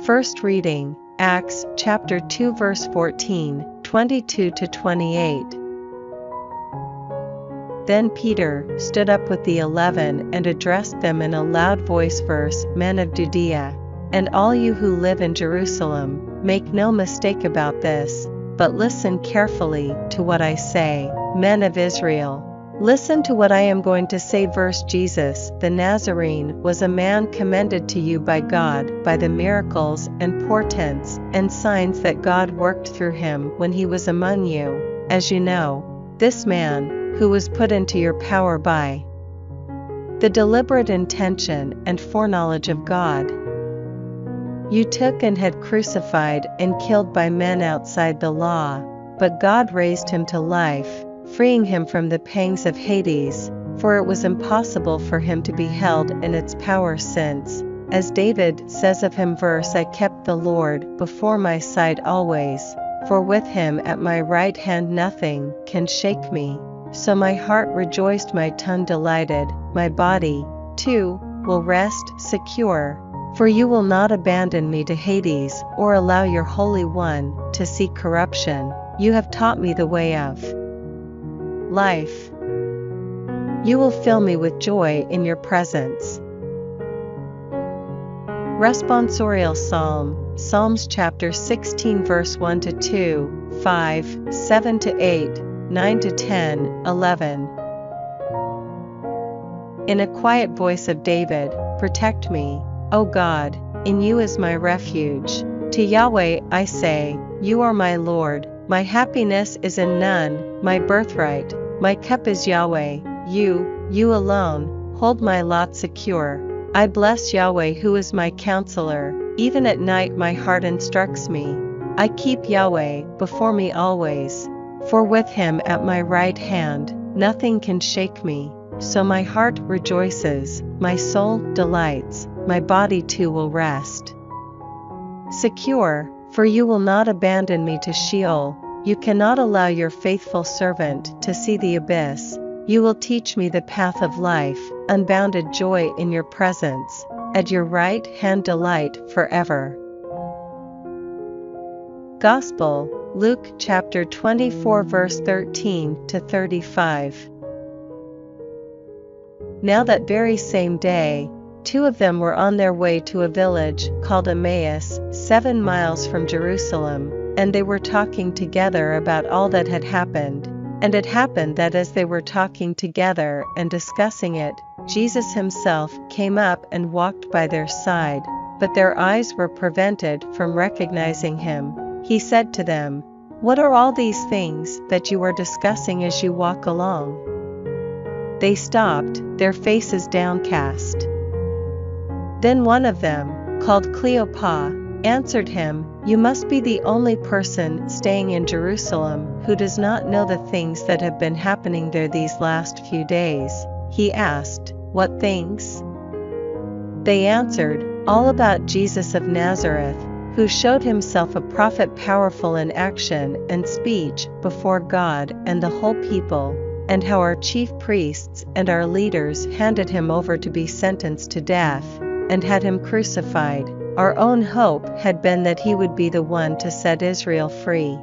First reading, Acts chapter 2 verse 14, 22-28. Then Peter stood up with the 11 and addressed them in a loud voice, verse, Men of Judea, and all you who live in Jerusalem, make no mistake about this, but listen carefully to what I say. Men of Israel, listen to what I am going to say. Verse, Jesus the Nazarene was a man commended to you by God by the miracles and portents and signs that God worked through him when he was among you, as you know. This man, who was put into your power by the deliberate intention and foreknowledge of God, you took and had crucified and killed by men outside the law, but God raised him to life, freeing him from the pangs of Hades, for it was impossible for him to be held in its power since, as David says of him, verse, I kept the Lord before my side always, for with him at my right hand nothing can shake me. So my heart rejoiced, my tongue delighted, my body, too, will rest secure. For you will not abandon me to Hades, or allow your Holy One to see corruption. You have taught me the way of life. You will fill me with joy in your presence. Responsorial Psalm, Psalms chapter 16 verse 1-2, 5, 7-8, 9-10, 11. In a quiet voice of David, protect me, O God, in you is my refuge. To Yahweh I say, you are my Lord, my happiness is in none, my birthright, my cup is Yahweh, you alone, hold my lot secure. I bless Yahweh who is my counselor, even at night my heart instructs me. I keep Yahweh before me always, for with him at my right hand, nothing can shake me. So my heart rejoices, my soul delights, my body too will rest secure, for you will not abandon me to Sheol, you cannot allow your faithful servant to see the abyss. You will teach me the path of life, unbounded joy in your presence, at your right hand delight forever. Gospel, Luke chapter 24 verse 13-35. Now that very same day, two of them were on their way to a village called Emmaus, 7 miles from Jerusalem, and they were talking together about all that had happened. And it happened that as they were talking together and discussing it, Jesus himself came up and walked by their side, but their eyes were prevented from recognizing him. He said to them, "What are all these things that you are discussing as you walk along?" They stopped, their faces downcast. Then one of them, called Cleopas, answered him, "You must be the only person staying in Jerusalem who does not know the things that have been happening there these last few days." He asked, "What things?" They answered, "All about Jesus of Nazareth, who showed himself a prophet powerful in action and speech before God and the whole people, and how our chief priests and our leaders handed him over to be sentenced to death, and had him crucified. Our own hope had been that he would be the one to set Israel free.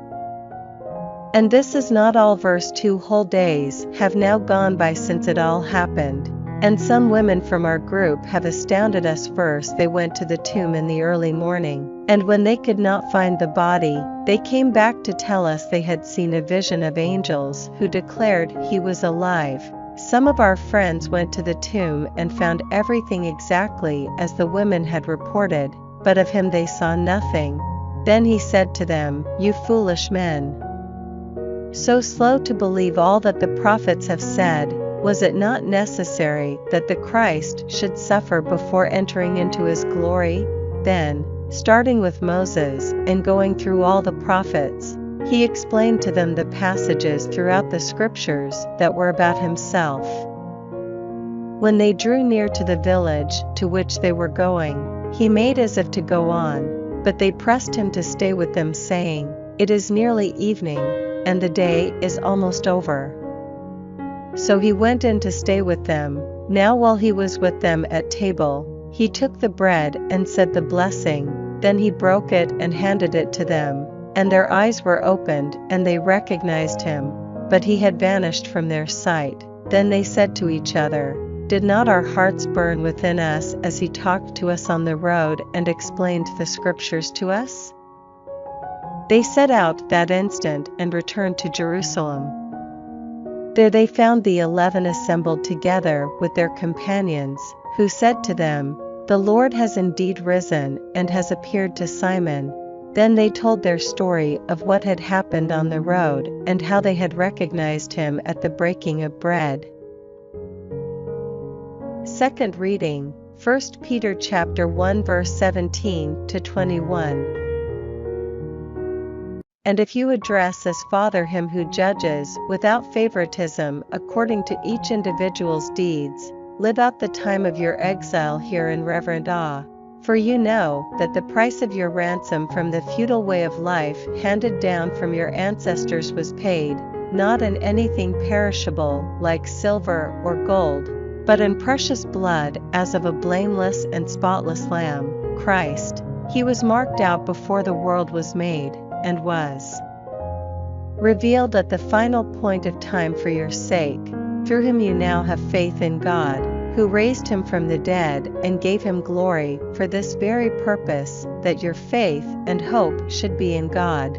And this is not all." Verse 2 Whole days have now gone by since it all happened, and some women from our group have astounded us. First they went to the tomb in the early morning, and when they could not find the body, they came back to tell us they had seen a vision of angels who declared he was alive. Some of our friends went to the tomb and found everything exactly as the women had reported, but of him they saw nothing. Then he said to them, "You foolish men, so slow to believe all that the prophets have said, was it not necessary that the Christ should suffer before entering into his glory?" Then, starting with Moses and going through all the prophets, he explained to them the passages throughout the scriptures that were about himself. When they drew near to the village to which they were going, he made as if to go on, but they pressed him to stay with them, saying, "It is nearly evening, and the day is almost over." So he went in to stay with them. Now while he was with them at table, he took the bread and said the blessing. Then he broke it and handed it to them, and their eyes were opened and they recognized him, but he had vanished from their sight. Then they said to each other, "Did not our hearts burn within us as he talked to us on the road and explained the scriptures to us?" They set out that instant and returned to Jerusalem. There they found the 11 assembled together with their companions, who said to them, "The Lord has indeed risen and has appeared to Simon." Then they told their story of what had happened on the road and how they had recognized him at the breaking of bread. Second reading, 1 Peter chapter 1 verse 17 to 21. And if you address as Father him who judges without favoritism according to each individual's deeds, live out the time of your exile here in reverent awe. For you know that the price of your ransom from the feudal way of life handed down from your ancestors was paid, not in anything perishable like silver or gold, but in precious blood as of a blameless and spotless lamb, Christ. He was marked out before the world was made, and was revealed at the final point of time for your sake. Through him you now have faith in God, who raised him from the dead and gave him glory for this very purpose, that your faith and hope should be in God.